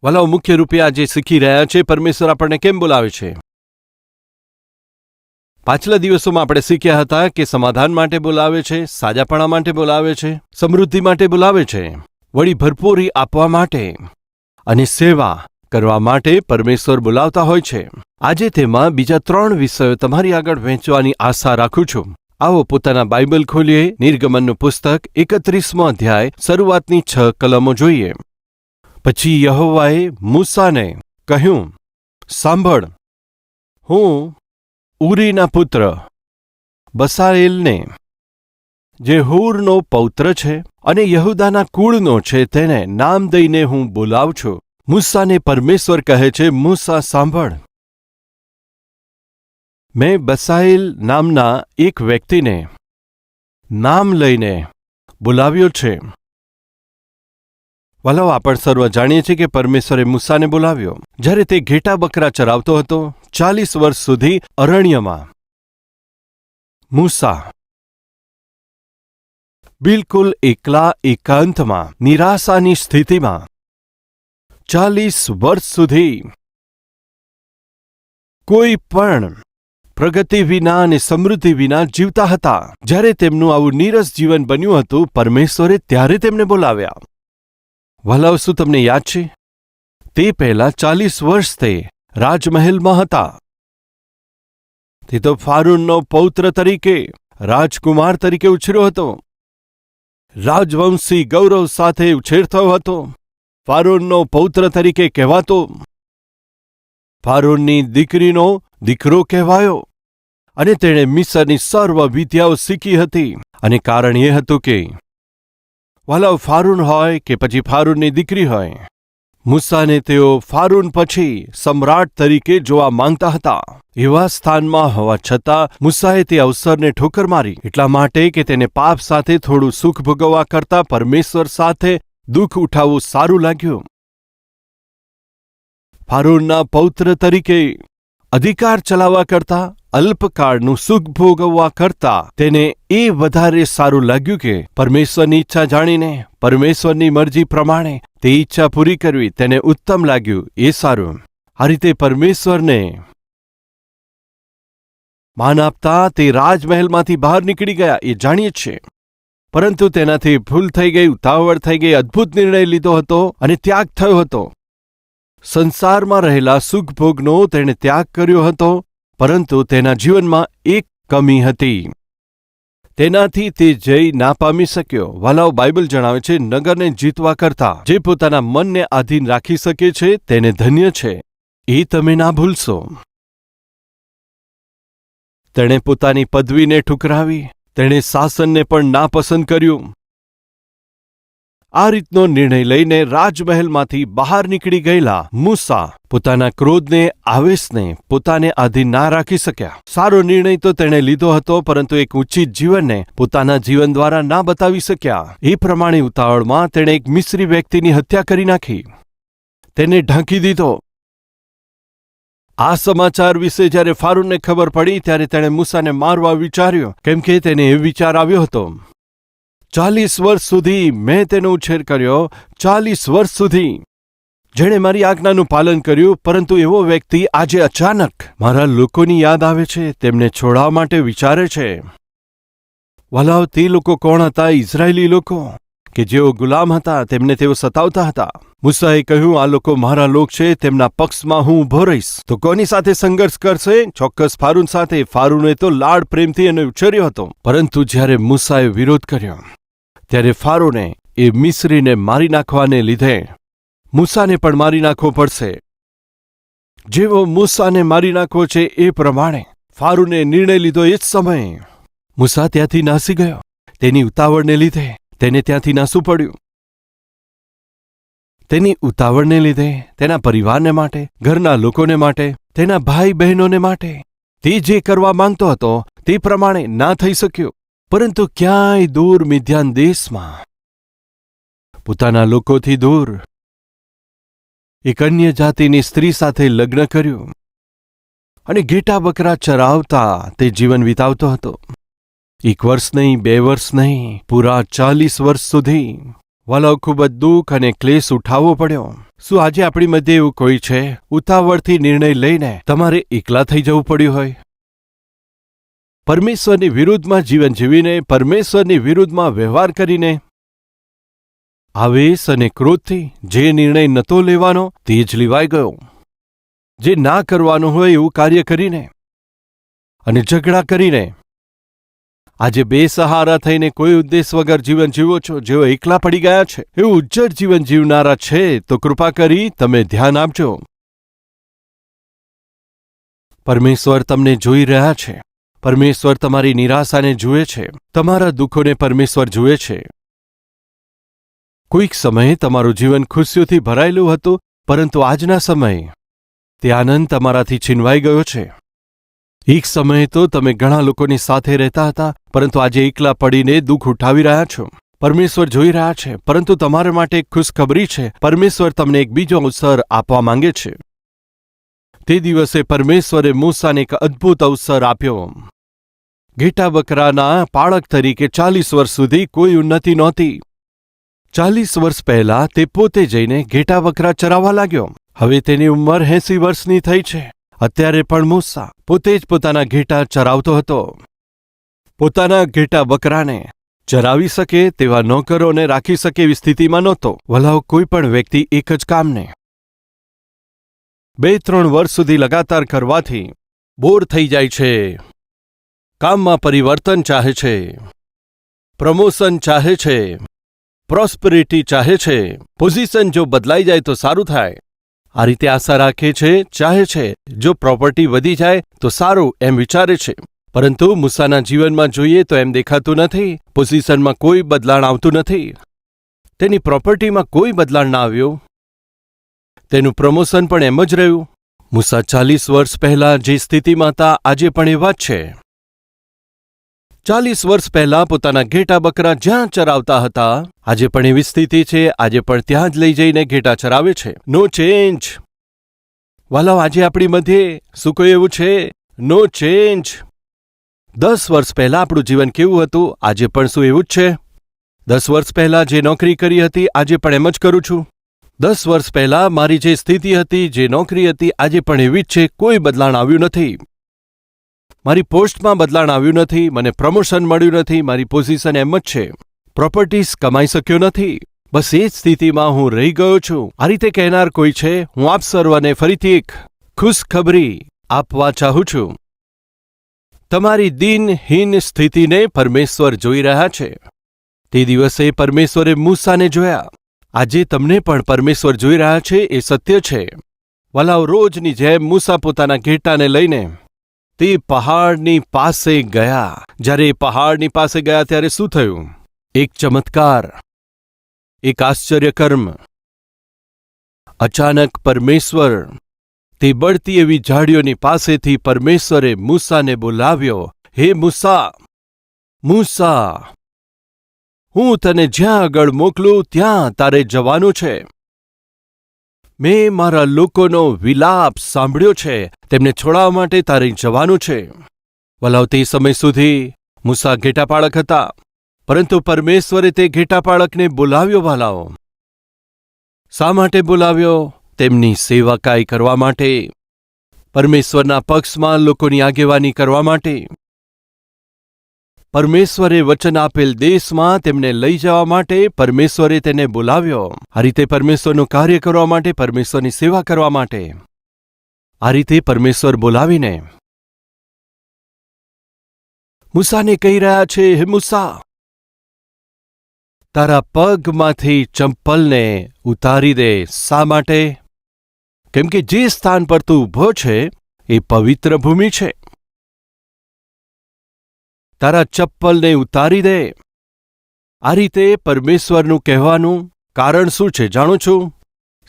વલાઓ, મુખ્ય રૂપે આજે શીખી રહ્યા છે પરમેશ્વર આપણને કેમ બોલાવે છે. પાછલા દિવસોમાં આપણે શીખ્યા હતા કે સમાધાન માટે બોલાવે છે, સાજાપણા માટે બોલાવે છે, સમૃદ્ધિ માટે બોલાવે છે, વળી ભરપૂરી આપવા માટે અને સેવા કરવા માટે પરમેશ્વર બોલાવતા હોય છે. આજે તેમાં બીજા 3 વિષયો તમારી આગળ વહેંચવાની આશા રાખું છું. આવો પોતાના બાઇબલ ખોલીએ, નિર્ગમનનું પુસ્તક 31મો અધ્યાય શરૂઆતની 6 કલમો જોઈએ. પછી યહોવાએ મૂસાને કહ્યું, સાંભળ, હું ઉરીના પુત્ર બસાલેલને, જે હૂરનો પૌત્ર છે અને યહૂદાના કુળનો છે, તેને નામ દઈને હું બોલાવું છું. મૂસાને પરમેશ્વર કહે છે, મૂસા સાંભળ, મેં બસાલેલ નામના એક વ્યક્તિને નામ લઈને બોલાવ્યો છે. વલાઓ, આપણે સર્વ જાણીએ છીએ કે પરમેશ્વરે મૂસાને બોલાવ્યો જ્યારે તે ઘેટા બકરા ચરાવતો હતો 40 વર્ષ સુધી અરણ્યમાં. મૂસા બિલકુલ એકલા એકાંતમાં, નિરાશાની સ્થિતિમાં 40 વર્ષ સુધી કોઈ પણ પ્રગતિ વિના અને સમૃદ્ધિ વિના જીવતા હતા. જ્યારે તેમનું આવું નીરસ જીવન બન્યું હતું, પરમેશ્વરે ત્યારે તેમને બોલાવ્યા. વલાઓ, શું તમને યાદ છે? તે પહેલા 40 વર્ષ તે રાજમહેલમાં હતા. તે તો ફારૂનનો પૌત્ર તરીકે, રાજકુમાર તરીકે ઉછર્યો હતો. રાજવંશી ગૌરવ સાથે ઉછેર થયો હતો. ફારૂનનો પૌત્ર તરીકે કહેવાતો. ફારૂનની દીકરીનો દીકરો કહેવાયો અને તેણે મિસરની સર્વ વિદ્યાઓ શીખી હતી. અને કારણ એ હતું કે વલાઓ, ફારૂન હોય કે પછી ફારૂનની દીકરી હોય, મૂસાને તેઓ ફારૂન પછી સમ્રાટ તરીકે જોવા માંગતા હતા. એવા સ્થાનમાં હોવા છતાં મૂસાએ તે અવસરને ઠોકર મારી, એટલા માટે કે તેને પાપ સાથે થોડું સુખ ભોગવવા કરતાં પરમેશ્વર સાથે દુઃખ ઉઠાવવું સારું લાગ્યું. ફારૂનના પૌત્ર તરીકે અધિકાર ચલાવવા કરતાં, અલ્પકાળનું સુખ ભોગવવા કરતાં તેને એ વધારે સારું લાગ્યું કે પરમેશ્વરની ઈચ્છા જાણીને, પરમેશ્વરની મરજી પ્રમાણે તે ઈચ્છા પૂરી કરવી તેને ઉત્તમ લાગ્યું. એ સારું. આ રીતે પરમેશ્વરને માન આપતા તે રાજમહેલમાંથી બહાર નીકળી ગયા, એ જાણીએ છીએ. પરંતુ તેનાથી ભૂલ થઈ ગઈ, ઉતાવળ થઈ ગઈ, અદ્ભુત નિર્ણય લીધો હતો અને ત્યાગ થયો હતો. સંસારમાં રહેલા સુખભોગનો તેણે ત્યાગ કર્યો હતો, પરંતુ તેના જીવનમાં એક કમી હતી. તેનાથી તે જય ના પામી શક્યો. વાલાઓ, બાઇબલ જણાવે છે, નગરને જીતવા કરતાં જે પોતાના મનને આધીન રાખી શકે છે તેને ધન્ય છે. એ તમે ના ભૂલશો. તેણે પોતાની પદવીને ઠુકરાવી, તેણે શાસનને પણ નાપસંદ કર્યું. આ રીતનો નિર્ણય લઈને રાજમહેલમાંથી બહાર નીકળી ગયેલા મૂસા પોતાના ક્રોધને, આવેશને પોતાને આધીન ના રાખી શક્યા. સારો નિર્ણય તો તેણે લીધો હતો, પરંતુ એક ઉચિત જીવનને પોતાના જીવન દ્વારા ના બતાવી શક્યા. એ પ્રમાણે ઉતાવળમાં તેણે એક મિસ્રી વ્યક્તિની હત્યા કરી નાખી, તેને ઢાંકી દીધો. આ સમાચાર વિશે જ્યારે ફારૂનને ખબર પડી ત્યારે તેણે મૂસાને મારવા વિચાર્યો, કેમ કે તેને એ વિચાર આવ્યો હતો, 40 વર્ષ સુધી મેં તેનો ઉછેર કર્યો, 40 વર્ષ સુધી જેણે મારી આજ્ઞાનું પાલન કર્યું, પરંતુ એવો વ્યક્તિ આજે અચાનક મારા લોકોની યાદ આવે છે, તેમને છોડાવવા માટે વિચારે છે. વલાઓ, તે લોકો કોણ હતા? ઇઝરાયેલી લોકો કે જેઓ ગુલામ હતા, તેમને તેઓ સતાવતા હતા. મૂસાએ કહ્યું, આ લોકો મારા લોક છે, તેમના પક્ષમાં હું ઊભો રહીશ. તો કોની સાથે સંઘર્ષ કરશે? ચોક્કસ ફારૂન સાથે. ફારૂને તો લાડ પ્રેમથી એને ઉછેર્યો હતો. પરંતુ જ્યારે મૂસાએ વિરોધ કર્યો ત્યારે ફારૂને એ મિસ્રીને મારી નાખવાને લીધે મૂસાને પણ મારી નાખવો પડશે. જેવો મૂસાને મારી નાખવો છે એ પ્રમાણે ફારૂને નિર્ણય લીધો. એ જ સમયે મૂસા ત્યાંથી નાસી ગયો. તેની ઉતાવળને લીધે તેને ત્યાંથી નાસવું પડ્યું. તેની ઉતાવળને લીધે તેના પરિવારને માટે, ઘરના લોકોને માટે, તેના ભાઈ બહેનોને માટે તે જે કરવા માંગતો હતો તે પ્રમાણે ના થઈ શક્યું. પરંતુ ક્યાંય દૂર મિદ્યાન દેશમાં પોતાના લોકોથી દૂર એક અન્ય જાતિની સ્ત્રી સાથે લગ્ન કર્યું અને ઘેટા બકરા ચરાવતા તે જીવન વિતાવતો હતો. 1 વર્ષ નહીં, 2 વર્ષ નહીં, પૂરા 40 વર્ષ સુધી વાલાઓ ખૂબ જ દુઃખ અને ક્લેશ ઉઠાવવો પડ્યો. શું આજે આપણી મધ્ય એવું કોઈ છે ઉતાવળથી નિર્ણય લઈને તમારે એકલા થઈ જવું પડ્યું હોય? પરમેશ્વરની વિરુદ્ધમાં જીવન જીવીને, પરમેશ્વરની વિરુદ્ધમાં વ્યવહાર કરીને, આવેશ અને ક્રોધથી જે નિર્ણય નહોતો લેવાનો તે જ લેવાઈ ગયો, જે ના કરવાનું હોય એવું કાર્ય કરીને અને ઝઘડા કરીને આજે બેસહારા થઈને કોઈ ઉદ્દેશ વગર જીવન જીવો છો. જેઓ એકલા પડી ગયા છે, એવું ઉજ્જડ જીવન જીવનારા છે, તો કૃપા કરી તમે ધ્યાન આપજો. પરમેશ્વર તમને જોઈ રહ્યા છે. પરમેશ્વર તમારી નિરાશાને જુએ છે. તમારા દુઃખોને પરમેશ્વર જુએ છે. કોઈક સમયે તમારું જીવન ખુશીઓથી ભરાયેલું હતું, પરંતુ આજના સમયે તે આનંદ તમારાથી છીનવાઈ ગયો છે. એક સમયે તો તમે ઘણા લોકોની સાથે રહેતા હતા, પરંતુ આજે એકલા પડીને દુઃખ ઉઠાવી રહ્યા છો. પરમેશ્વર જોઈ રહ્યા છે, પરંતુ તમારા માટે એક ખુશખબરી છે. પરમેશ્વર તમને એક બીજો અવસર આપવા માંગે છે. તે દિવસે પરમેશ્વરે મૂસાને એક અદ્ભુત અવસર આપ્યો. ઘેટા બકરાના પાળક તરીકે 40 વર્ષ સુધી કોઈ ઉન્નતિ નહોતી. 40 વર્ષ પહેલા તે પોતે જઈને ઘેટા બકરા ચરાવવા લાગ્યો. હવે તેની ઉંમર 80 વર્ષની થઈ છે. અત્યારે પણ મૂસા પોતે જ પોતાના ઘેટા ચરાવતો હતો. પોતાના ઘેટા બકરાને ચરાવી શકે તેવા નોકરોને રાખી શકે એવી સ્થિતિમાં નહોતો. વલાવ કોઈ પણ વ્યક્તિ એક જ કામને 2-3 વર્ષ સુધી લગાતાર કરવાથી બોર થઈ જાય છે. કામમાં પરિવર્તન ચાહે છે, પ્રમોશન ચાહે છે, પ્રોસ્પરિટી ચાહે છે, પોઝિશન જો બદલાઈ જાય તો સારું થાય. આ રીતે આશા રાખે છે, ચાહે છે, જો પ્રોપર્ટી વધી જાય તો સારું એમ વિચારે છે. પરંતુ મૂસાના જીવનમાં જોઈએ તો એમ દેખાતું નથી. પોઝિશનમાં કોઈ બદલાણ આવતું નથી. તેની પ્રોપર્ટીમાં કોઈ બદલાણ ના આવ્યું. તેનું પ્રમોશન પણ એમ જ રહ્યું. મૂસા 40 વર્ષ પહેલા જે સ્થિતિમાં હતા આજે પણ એવા જ છે. 40 વર્ષ પહેલા પોતાના ઘેટા બકરા જ્યાં ચરાવતા હતા આજે પણ એવી સ્થિતિ છે. આજે પણ ત્યાં જ લઈ જઈને ઘેટા ચરાવે છે. નો ચેન્જ. વાલાવ, આજે આપણી મધ્યે શું કોઈ એવું છે? નો ચેન્જ. 10 વર્ષ પહેલા આપણું જીવન કેવું હતું? આજે પણ શું એવું જ છે? 10 વર્ષ પહેલા જે નોકરી કરી હતી આજે પણ એમ જ કરું છું. 10 વર્ષ પહેલા મારી જે સ્થિતિ હતી, જે નોકરી હતી, આજે પણ એવી જ છે. કોઈ બદલાણ આવ્યું નથી. મારી પોસ્ટમાં બદલાણ આવ્યું નથી. મને પ્રમોશન મળ્યું નથી. મારી પોઝિશન એમ જ છે. પ્રોપર્ટીઝ કમાઈ શક્યો નથી. બસ એ જ સ્થિતિમાં હું રહી ગયો છું. આ રીતે કહેનાર કોઈ છે? હું આપ સર્વને ફરીથી એક ખુશખબરી આપવા ચાહું છું. તમારી દિનહીન સ્થિતિને પરમેશ્વર જોઈ રહ્યા છે. તે દિવસે પરમેશ્વરે મૂસાને જોયા. આજે તમને પણ પરમેશ્વર જોઈ રહ્યા છે. એ સત્ય છે. વલાવ, રોજની જેમ મૂસા પોતાના ઘેટાને લઈને તે પહાડની પાસે ગયા. જ્યારે એ પહાડની પાસે ગયા ત્યારે શું થયું? એક ચમત્કાર, એક આશ્ચર્યકર્મ. અચાનક પરમેશ્વર તે બળતી એવી ઝાડીઓની પાસેથી પરમેશ્વરે મૂસાને બોલાવ્યો. હે મૂસા, મૂસા, હું તને જ્યાં આગળ મોકલું ત્યાં તારે જવાનું છે. મેં મારા લોકોનો વિલાપ સાંભળ્યો છે. તેમને છોડાવવા માટે તારે જવાનું છે. વલાવ, તે સમય સુધી મૂસા ઘેટાપાળક હતા, પરંતુ પરમેશ્વરે તે ઘેટાપાળકને બોલાવ્યો. વાલાઓ, શા માટે બોલાવ્યો? તેમની સેવકાઈ કરવા માટે, પરમેશ્વરના પક્ષમાં લોકોની આગેવાની કરવા માટે, પરમેશ્વરે વચન આપેલ દેશમાં તેમને લઈ જવા માટે પરમેશ્વરે તેને બોલાવ્યો. આ રીતે પરમેશ્વરનું કાર્ય કરવા માટે, પરમેશ્વરની સેવા કરવા માટે. આ રીતે પરમેશ્વર બોલાવીને મૂસાને કહી રહ્યા છે, હે મૂસા, તારા પગમાંથી ચંપલને ઉતારી દે. શા માટે? કેમ કે જે સ્થાન પર તું ઊભો છે એ પવિત્ર ભૂમિ છે. તારા ચપ્પલને ઉતારી દે. આ રીતે પરમેશ્વરનું કહેવાનું કારણ શું છે જાણો છો?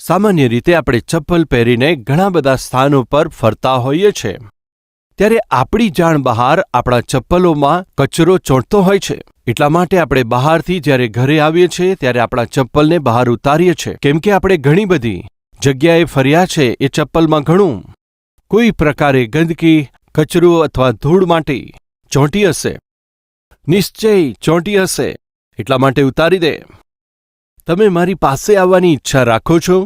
સામાન્ય રીતે આપણે ચપ્પલ પહેરીને ઘણા બધા સ્થાનો પર ફરતા હોઈએ છીએ. ત્યારે આપણી જાણ બહાર આપણા ચપ્પલોમાં કચરો ચોંટતો હોય છે. એટલા માટે આપણે બહારથી જ્યારે ઘરે આવીએ છીએ ત્યારે આપણા ચપ્પલને બહાર ઉતારીએ છીએ. કેમ કે આપણે ઘણી બધી જગ્યાએ ફર્યા છે. એ ચપ્પલમાં ઘણું કોઈ પ્રકારે ગંદકી, કચરો અથવા ધૂળ માટી ચોંટી હશે. નિશ્ચય ચોંટી હશે. એટલા માટે ઉતારી દે. તમે મારી પાસે આવવાની ઈચ્છા રાખો છો?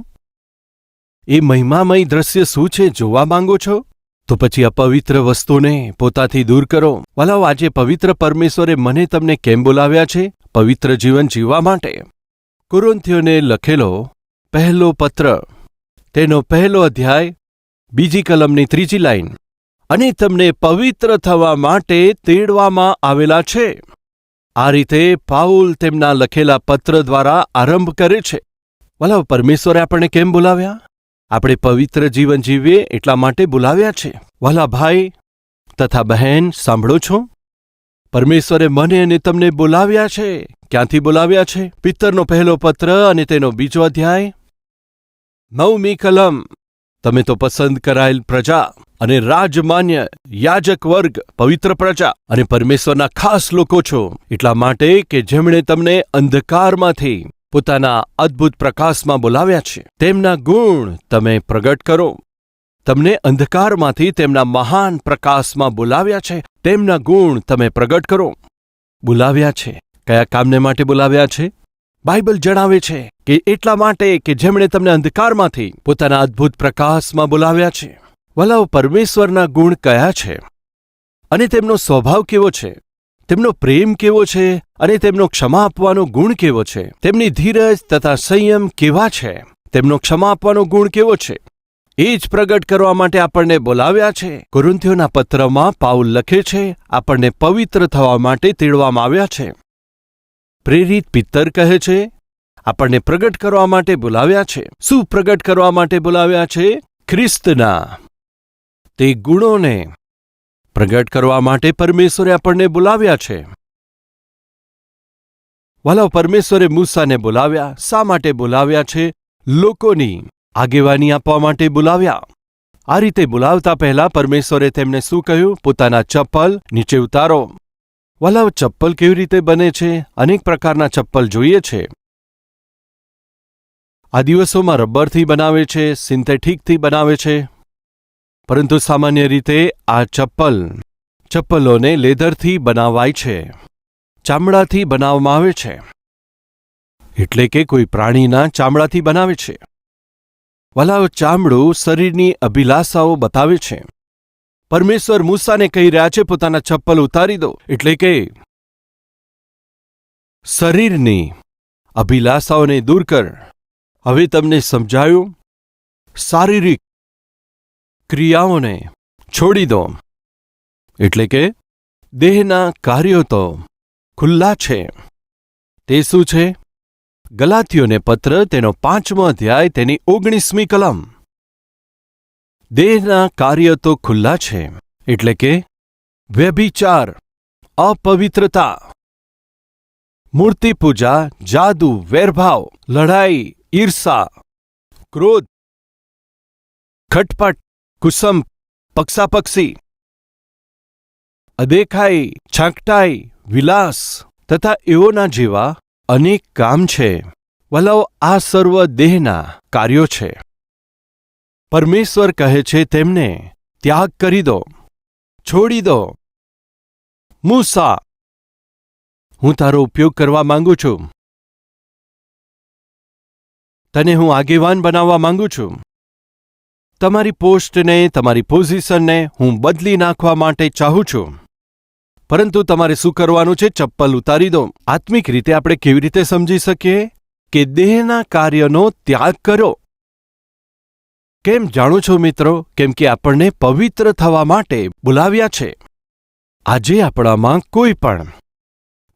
એ મહિમામય દ્રશ્ય શું છે જોવા માંગો છો? તો પછી અપવિત્ર વસ્તુને પોતાથી દૂર કરો. વલાઓ, આજે પવિત્ર પરમેશ્વરે મને તમને કેમ બોલાવ્યા છે? પવિત્ર જીવન જીવવા માટે. કોરિન્થીયોને લખેલો પહેલો પત્ર, તેનો 1 અધ્યાય 2 કલમની 3 લાઈન. અને તમને પવિત્ર થવા માટે તેડવામાં આવેલા છે. આ રીતે પાઉલ તેમના લખેલા પત્ર દ્વારા આરંભ કરે છે. વલાઓ, પરમેશ્વરે આપણને કેમ બોલાવ્યા? આપણે પવિત્ર જીવન જીવીએ એટલા માટે બોલાવ્યા છે. વલા ભાઈ તથા બહેન, સાંભળો છો? પરમેશ્વરે મને અને તમને બોલાવ્યા છે. ક્યાંથી બોલાવ્યા છે? પિત્તરનો 1 પત્ર અને તેનો 2 અધ્યાય 9મી કલમ. તમે તો પસંદ કરાયેલ પ્રજા અને રાજમાન્ય યાજક વર્ગ, પવિત્ર પ્રજા અને પરમેશ્વરના ખાસ લોકો છો, એટલા માટે કે જેમણે તમને અંધકારમાંથી પોતાના અદ્ભુત પ્રકાશમાં બોલાવ્યા છે. તેમના ગુણ તમે પ્રગટ કરો. તમને અંધકારમાંથી તેમના મહાન પ્રકાશમાં બોલાવ્યા છે. તેમના ગુણ તમે પ્રગટ કરો. બોલાવ્યા છે. કયા કામને માટે બોલાવ્યા છે? બાઇબલ જણાવે છે કે એટલા માટે કે જેમણે તમને અંધકારમાંથી પોતાના અદ્ભુત પ્રકાશમાં બોલાવ્યા છે. વલાઓ, પરમેશ્વરના ગુણ કયા છે? અને તેમનો સ્વભાવ કેવો છે? તેમનો પ્રેમ કેવો છે? અને તેમનો ક્ષમા આપવાનો ગુણ કેવો છે? તેમની ધીરજ તથા સંયમ કેવા છે? તેમનો ક્ષમા આપવાનો ગુણ કેવો છે? એ જ પ્રગટ કરવા માટે આપણને બોલાવ્યા છે. કોરિન્થીયોના પત્રમાં પાઉલ લખે છે, આપણને પવિત્ર થવા માટે તેડવામાં આવ્યા છે. પ્રેરિત પિત્તર કહે છે, આપણને પ્રગટ કરવા માટે બોલાવ્યા છે. શું પ્રગટ કરવા માટે બોલાવ્યા છે? ખ્રિસ્તના તે ગુણોને પ્રગટ કરવા માટે પરમેશ્વરે આપણને બોલાવ્યા છે. વલાઓ, પરમેશ્વરે મૂસાને બોલાવ્યા. શા માટે બોલાવ્યા છે? લોકોની આગેવાની આપવા માટે બોલાવ્યા. આ રીતે બોલાવતા પહેલા પરમેશ્વરે તેમને શું કહ્યું? પોતાના ચપ્પલ નીચે ઉતારો. વલાઓ, ચપ્પલ કેવી રીતે બને છે? અનેક પ્રકારના ચપ્પલ જોઈએ છે. આ દિવસોમાં રબરથી બનાવે છે, સિન્થેટિકથી બનાવે છે, પરંતુ સામાન્ય રીતે આ ચપ્પલોને લેધરથી બનાવાય છે, ચામડાથી બનાવવામાં આવે છે. એટલે કે કોઈ પ્રાણીના ચામડાથી બનાવે છે. વલાઓ, ચામડું શરીરની અભિલાષાઓ બતાવે છે. પરમેશ્વર મૂસાને કહી રહ્યા છે, પોતાના ચપ્પલ ઉતારી દો. એટલે કે શરીરની અભિલાષાઓને દૂર કર. હવે તમને સમજાયું? શારીરિક ક્રિયાઓને છોડી દો. એટલે કે દેહના કાર્યો તો ખુલ્લા છે. તે શું છે? ગલાતીયોને પત્ર, તેનો 5મો અધ્યાય, તેની 19મી કલમ. દેહના કાર્ય તો ખુલ્લા છે. એટલે કે વ્યભિચાર, અપવિત્રતા, મૂર્તિ પૂજા, જાદુ, વેરભાવ, લડાઈ, ઈર્ષા, ક્રોધ, ખટપટ, કુસંપ, પક્ષાપક્ષી, અદેખાઈ, છાંકટાઈ, વિલાસ તથા એઓના જેવા અનેક કામ છે. વલાઓ, આ સર્વ દેહના કાર્યો છે. પરમેશ્વર કહે છે તેમને ત્યાગ કરી દો, છોડી દો. મૂસા, હું તારો ઉપયોગ કરવા માંગુ છું. તને હું આગેવાન બનાવવા માંગુ છું. તમારી પોસ્ટને, તમારી પોઝિશનને હું બદલી નાખવા માટે ચાહું છું. પરંતુ તમારે શું કરવાનું છે? ચપ્પલ ઉતારી દો. આત્મિક રીતે આપણે કેવી રીતે સમજી શકીએ કે દેહના કાર્યનો ત્યાગ કરો? કેમ જાણો છો મિત્રો? કેમ કે આપણને પવિત્ર થવા માટે બોલાવ્યા છે. આજે આપણામાં કોઈ પણ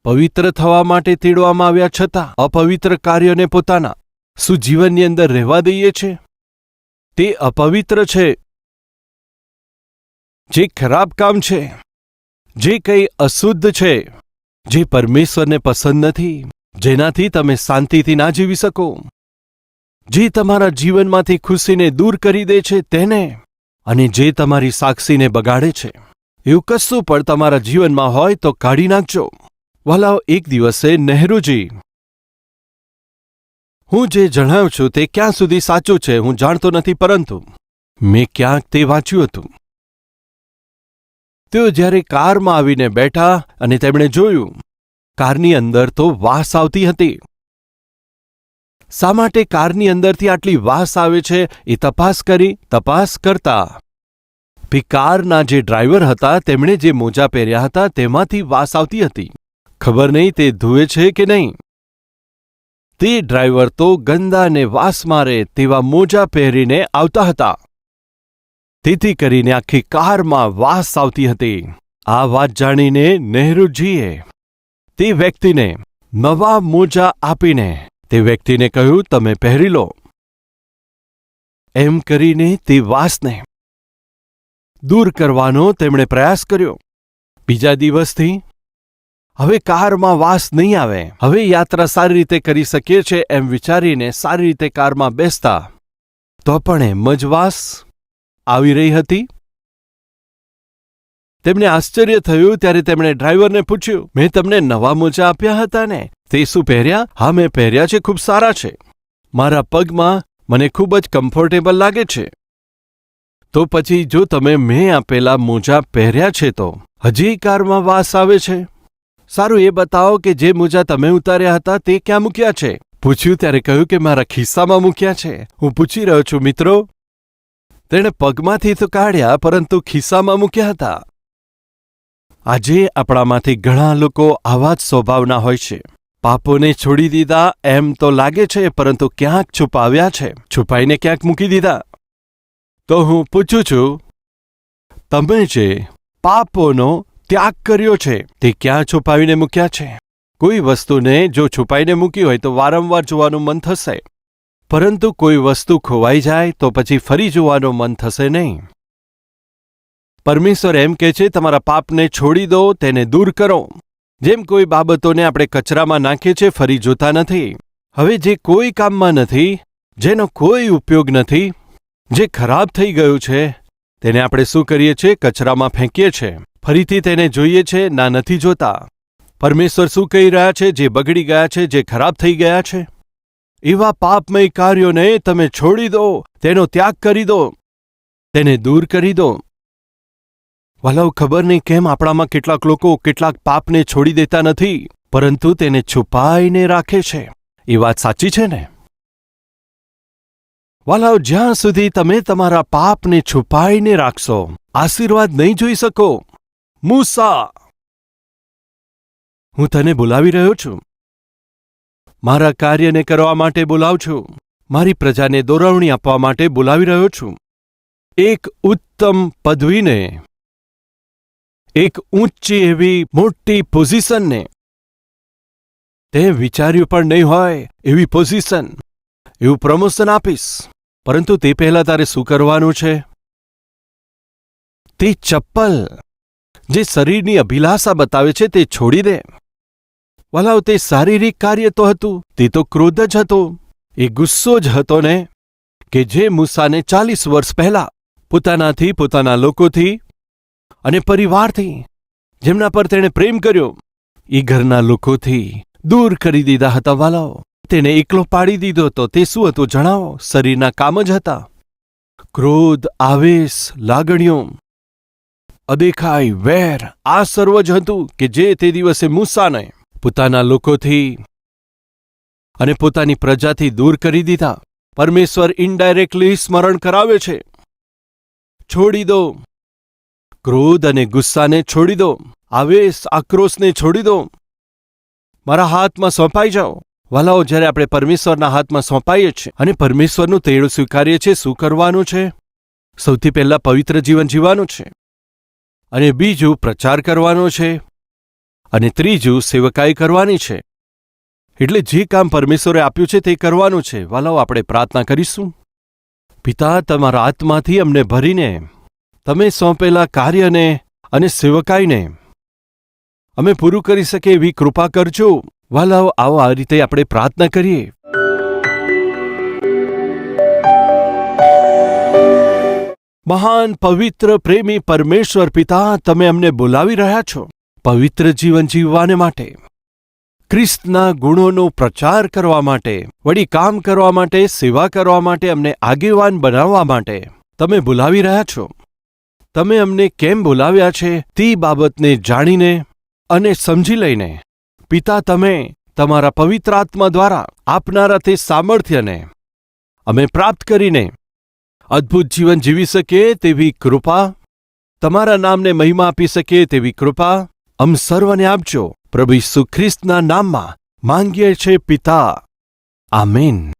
પવિત્ર થવા માટે તેડવામાં આવ્યા છતાં અપવિત્ર કાર્યોને પોતાના જીવનની અંદર રહેવા દઈએ છે. તે અપવિત્ર છે. જે ખરાબ કામ છે, જે કંઈ અશુદ્ધ છે, જે પરમેશ્વરને પસંદ નથી, જેનાથી તમે શાંતિથી ના જીવી શકો, જે તમારા જીવનમાંથી ખુશીને દૂર કરી દે છે તેને, અને જે તમારી સાક્ષીને બગાડે છે, એવું કશું પણ તમારા જીવનમાં હોય તો કાઢી નાખજો. વલાઓ, એક દિવસે નહેરુજી, હું જે જણાવું છું તે ક્યાં સુધી સાચું છે હું જાણતો નથી, પરંતુ મેં ક્યાંક તે વાંચ્યું હતું. તેઓ જ્યારે કારમાં આવીને બેઠા અને તેમણે જોયું કારની અંદર તો વાસ આવતી હતી. શા માટે કારની અંદરથી આટલી વાસ આવે છે એ તપાસ કરતા કારના જે ડ્રાઈવર હતા તેમણે જે મોજા પહેર્યા હતા તેમાંથી વાસ આવતી હતી. ખબર નહીં તે ધુએ છે કે નહીં. તે ડ્રાઈવર તો ગંદાને વાસ મારે તેવા મોજા પહેરીને આવતા હતા. તેથી કરીને આખી કારમાં વાસ આવતી હતી. આ વાત જાણીને નહેરુજીએ તે વ્યક્તિને નવા મોજા આપીને તે વ્યક્તિને કહ્યું, તમે પહેરી લો. એમ કરીને તે વાસને દૂર કરવાનો તેમણે પ્રયાસ કર્યો. બીજા દિવસથી હવે કારમાં વાસ નહીં આવે, હવે યાત્રા સારી રીતે કરી શકીએ છે એમ વિચારીને સારી રીતે કારમાં બેસતા તો પણ એમ જ વાસ આવી રહી હતી. તેમને આશ્ચર્ય થયું. ત્યારે તેમણે ડ્રાઈવરને પૂછ્યું, મેં તમને નવા મોજા આપ્યા હતા ને, તે શું પહેર્યા? હા, મેં પહેર્યા છે, ખૂબ સારા છે. મારા પગમાં મને ખૂબ જ કમ્ફર્ટેબલ લાગે છે. તો પછી જો તમે મેં આપેલા મોજા પહેર્યા છે તો હજી કારમાં વાસ આવે છે? સારું, એ બતાવો કે જે મોજા તમે ઉતાર્યા હતા તે ક્યાં મૂક્યા છે? પૂછ્યું ત્યારે કહ્યું કે મારા ખિસ્સામાં મૂક્યા છે. હું પૂછી રહ્યો છું મિત્રો. તેણે પગમાંથી તો કાઢ્યા પરંતુ ખિસ્સામાં મૂક્યા હતા. આજે આપણામાંથી ઘણા લોકો આવા જ સ્વભાવના હોય છે. પાપોને છોડી દીધા એમ તો લાગે છે, પરંતુ ક્યાંક છુપાવ્યા છે, છુપાઈને ક્યાંક મૂકી દીધા. તો હું પૂછું છું, તમે જે પાપોનો ત્યાગ કર્યો છે તે ક્યાં છુપાવીને મૂક્યા છે? કોઈ વસ્તુને જો છુપાઈને મૂકી હોય તો વારંવાર જોવાનું મન થશે, પરંતુ કોઈ વસ્તુ ખોવાઈ જાય તો પછી ફરી જોવાનું મન થશે નહીં. પરમેશ્વર એમ કહે છે, તમારા પાપને છોડી દો, તેને દૂર કરો. જેમ કોઈ બાબતોને આપણે કચરામાં નાખીએ છીએ, ફરી જોતા નથી. હવે જે કોઈ કામમાં નથી, જેનો કોઈ ઉપયોગ નથી, જે ખરાબ થઈ ગયું છે તેને આપણે શું કરીએ છીએ? કચરામાં ફેંકીએ છીએ. ફરીથી તેને જોઈએ છે? ના, નથી જોતા. પરમેશ્વર શું કહી રહ્યા છે? જે બગડી ગયા છે, જે ખરાબ થઈ ગયા છે, એવા પાપમય કાર્યોને તમે છોડી દો, તેનો ત્યાગ કરી દો, તેને દૂર કરી દો. વાલાઓ, ખબર નહીં કેમ આપણામાં કેટલાક લોકો કેટલાક પાપને છોડી દેતા નથી, પરંતુ તેને છુપાઈને રાખે છે. એ વાત સાચી છે ને? વાલાઓ, જ્યાં સુધી તમે તમારા પાપને છુપાઈને રાખશો, આશીર્વાદ નહીં જોઈ શકો. મૂસા, હું તને બોલાવી રહ્યો છું. મારા કાર્યને કરવા માટે બોલાવું છું. મારી પ્રજાને દોરવણી આપવા માટે બોલાવી રહ્યો છું. એક ઉત્તમ પદવીને, એક ઊંચી એવી મોટી પોઝિશનને, તે વિચાર્યું પણ નહીં હોય એવી પોઝિશન, એવું પ્રમોશન આપીશ. પરંતુ તે પહેલા તારે શું કરવાનું છે? તે ચપ્પલ જે શરીરની અભિલાષા બતાવે છે તે છોડી દે. વાલાઓ, તે શારીરિક કાર્ય તો હતું, તે તો ક્રોધ જ હતો, એ ગુસ્સો જ હતો ને, કે જે મૂસાને 40 વર્ષ પહેલા પોતાનાથી, પોતાના લોકોથી અને પરિવારથી, જેમના પર તેણે પ્રેમ કર્યો, એ ઘરના લોકોથી દૂર કરી દીધા હતા. વાલાઓ, તેને એકલો પાડી દીધો હતો. તે શું હતું જણાવો? શરીરના કામ જ હતા. ક્રોધ, આવેશ, લાગણીઓ, અદેખાઈ, વેર, આ સર્વ જ હતું કે જે તે દિવસે મૂસાને પોતાના લોકોથી અને પોતાની પ્રજાથી દૂર કરી દીધા. પરમેશ્વર ઇનડાયરેક્ટલી સ્મરણ કરાવે છે, છોડી દો. ક્રોધ અને ગુસ્સાને છોડી દો. આવેશ, આક્રોશને છોડી દો. મારા હાથમાં સોંપાઈ જાઓ. વાલાઓ, જ્યારે આપણે પરમેશ્વરના હાથમાં સોંપાઈએ છીએ અને પરમેશ્વરનું તેડું સ્વીકારીએ છીએ, શું કરવાનું છે? સૌથી પહેલા પવિત્ર જીવન જીવવાનું છે, અને બીજું પ્રચાર કરવાનો છે, અને ત્રીજું સેવકાઈ કરવાની છે. એટલે જે કામ પરમેશ્વરે આપ્યું છે તે કરવાનું છે. વાલાઓ, આપણે પ્રાર્થના કરીશું. પિતા, તમારા આત્માથી અમને ભરીને તમે સોંપેલા કાર્યને અને સેવકાઈને અમે પૂરું કરી શકીએ એવી કૃપા કરજો. વાલાઓ, આવો આ રીતે આપણે પ્રાર્થના કરીએ. મહાન પવિત્ર પ્રેમી પરમેશ્વર પિતા, તમે અમને બોલાવી રહ્યા છો પવિત્ર જીવન જીવવાને માટે, ખ્રિસ્તના ગુણોનો પ્રચાર કરવા માટે, વળી કામ કરવા માટે, સેવા કરવા માટે, અમને આગેવાન બનાવવા માટે તમે બોલાવી રહ્યા છો. તમે અમને કેમ બોલાવ્યા છે તે બાબતને જાણીને અને સમજી લઈને પિતા, તમે તમારા પવિત્ર આત્મા દ્વારા આપનારા તે સામર્થ્યને અમે પ્રાપ્ત કરીને અદ્ભુત જીવન જીવી શકીએ તેવી કૃપા, તમારા નામને મહિમા આપી શકીએ તેવી કૃપા અમ સર્વને આપજો. પ્રભુ ઈસુ ખ્રિસ્તના નામમાં માંગીએ છે પિતા. આમીન.